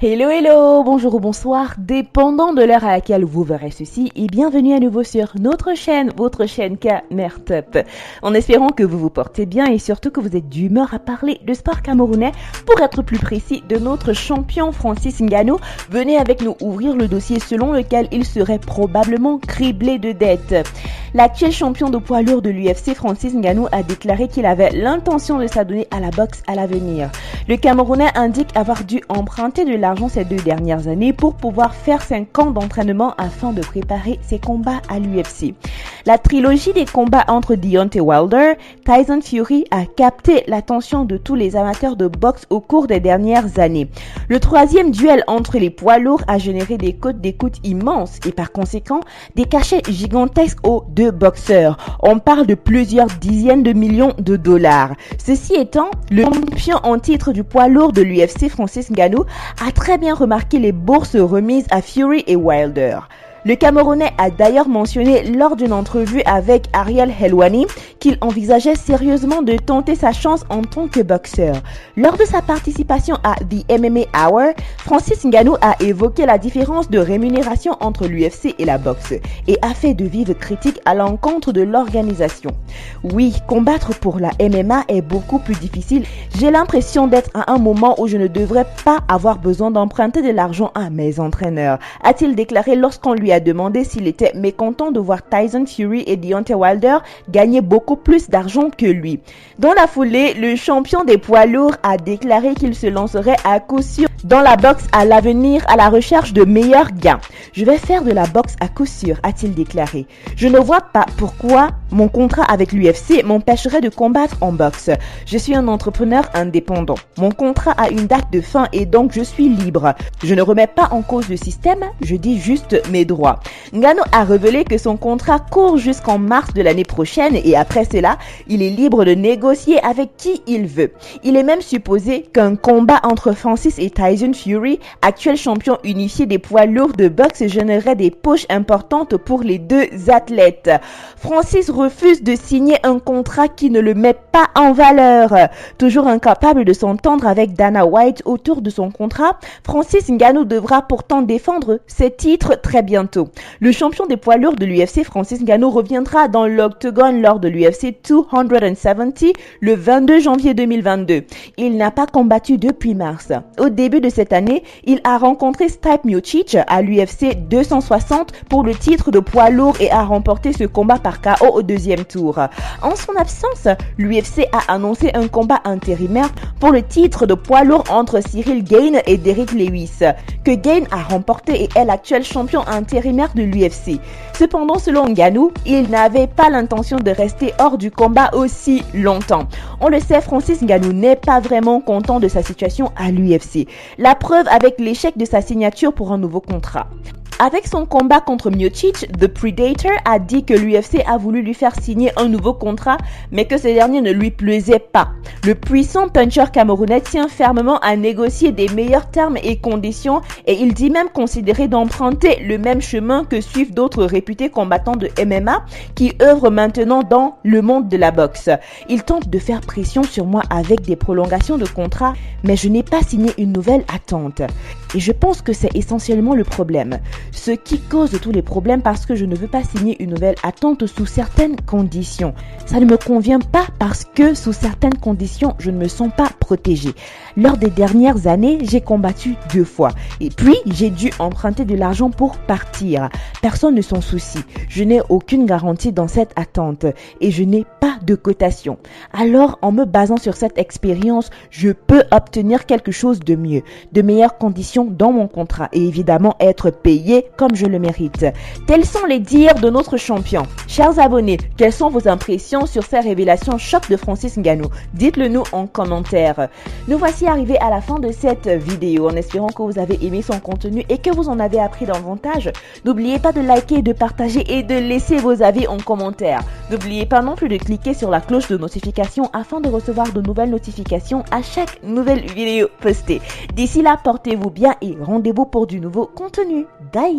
Hello, hello, bonjour ou bonsoir, dépendant de l'heure à laquelle vous verrez ceci, et bienvenue à nouveau sur notre chaîne, votre chaîne Camertop. En espérant que vous vous portez bien et surtout que vous êtes d'humeur à parler de sport camerounais, pour être plus précis de notre champion Francis Ngannou, venez avec nous ouvrir le dossier selon lequel il serait probablement criblé de dettes. L'actuel champion de poids lourd de l'UFC, Francis Ngannou, a déclaré qu'il avait l'intention de s'adonner à la boxe à l'avenir. Le Camerounais indique avoir dû emprunter de l'argent ces 2 dernières années pour pouvoir faire 5 ans d'entraînement afin de préparer ses combats à l'UFC. La trilogie des combats entre Deontay Wilder, Tyson Fury a capté l'attention de tous les amateurs de boxe au cours des dernières années. Le 3e duel entre les poids lourds a généré des cotes d'écoute immenses et par conséquent des cachets gigantesques aux 2 boxeurs. On parle de plusieurs dizaines de millions de dollars. Ceci étant, le champion en titre du poids lourd de l'UFC, Francis Ngannou, a très bien remarqué les bourses remises à Fury et Wilder. Le Camerounais a d'ailleurs mentionné lors d'une entrevue avec Ariel Helwani qu'il envisageait sérieusement de tenter sa chance en tant que boxeur. Lors de sa participation à The MMA Hour, Francis Ngannou a évoqué la différence de rémunération entre l'UFC et la boxe et a fait de vives critiques à l'encontre de l'organisation. Oui, combattre pour la MMA est beaucoup plus difficile. J'ai l'impression d'être à un moment où je ne devrais pas avoir besoin d'emprunter de l'argent à mes entraîneurs, a-t-il déclaré lorsqu'on lui a demandé s'il était mécontent de voir Tyson Fury et Deontay Wilder gagner beaucoup plus d'argent que lui. Dans la foulée, le champion des poids lourds a déclaré qu'il se lancerait à coup sûr dans la boxe à l'avenir à la recherche de meilleurs gains. Je vais faire de la boxe à coup sûr, a-t-il déclaré. Je ne vois pas pourquoi mon contrat avec l'UFC m'empêcherait de combattre en boxe. Je suis un entrepreneur indépendant. Mon contrat a une date de fin et donc je suis libre. Je ne remets pas en cause le système, je dis juste mes droits. Ngannou a révélé que son contrat court jusqu'en mars de l'année prochaine et après cela, il est libre de négocier avec qui il veut. Il est même supposé qu'un combat entre Francis et Tyson Fury, actuel champion unifié des poids lourds de boxe, générerait des poches importantes pour les 2 athlètes. Francis refuse de signer un contrat qui ne le met pas en valeur. Toujours incapable de s'entendre avec Dana White autour de son contrat, Francis Ngannou devra pourtant défendre ses titres très bientôt. Le champion des poids lourds de l'UFC, Francis Ngannou, reviendra dans l'octogone lors de l'UFC 270 le 22 janvier 2022. Il n'a pas combattu depuis mars. Au début de cette année, il a rencontré Stipe Miocic à l'UFC 260 pour le titre de poids lourd et a remporté ce combat par KO au 2e tour. En son absence, l'UFC a annoncé un combat intérimaire pour le titre de poids lourd entre Cyril Gane et Derrick Lewis, que Gane a remporté et est l'actuel champion intérimaire de l'UFC. Cependant, selon Ngannou, il n'avait pas l'intention de rester hors du combat aussi longtemps. On le sait, Francis Ngannou n'est pas vraiment content de sa situation à l'UFC. La preuve avec l'échec de sa signature pour un nouveau contrat. Avec son combat contre Miocic, The Predator a dit que l'UFC a voulu lui faire signer un nouveau contrat, mais que ce dernier ne lui plaisait pas. Le puissant puncher camerounais tient fermement à négocier des meilleurs termes et conditions et il dit même considérer d'emprunter le même chemin que suivent d'autres réputés combattants de MMA qui œuvrent maintenant dans le monde de la boxe. Il tente de faire pression sur moi avec des prolongations de contrat, mais je n'ai pas signé une nouvelle attente. Et je pense que c'est essentiellement le problème. Ce qui cause tous les problèmes parce que je ne veux pas signer une nouvelle attente sous certaines conditions. Ça ne me convient pas parce que sous certaines conditions, je ne me sens pas protégée. Lors des dernières années, j'ai combattu 2 fois. Et puis, j'ai dû emprunter de l'argent pour partir. Personne ne s'en soucie. Je n'ai aucune garantie dans cette attente et je n'ai pas de cotation. Alors, en me basant sur cette expérience, je peux obtenir quelque chose de mieux, de meilleures conditions dans mon contrat et évidemment être payé comme je le mérite. Tels sont les dires de notre champion. Chers abonnés, quelles sont vos impressions sur ces révélations choc de Francis Ngannou? Dites-le nous en commentaire. Nous voici arrivés à la fin de cette vidéo en espérant que vous avez aimé son contenu et que vous en avez appris davantage. N'oubliez pas de liker, de partager et de laisser vos avis en commentaire. N'oubliez pas non plus de cliquer sur la cloche de notification afin de recevoir de nouvelles notifications à chaque nouvelle vidéo postée. D'ici là, portez-vous bien et rendez-vous pour du nouveau contenu. Bye!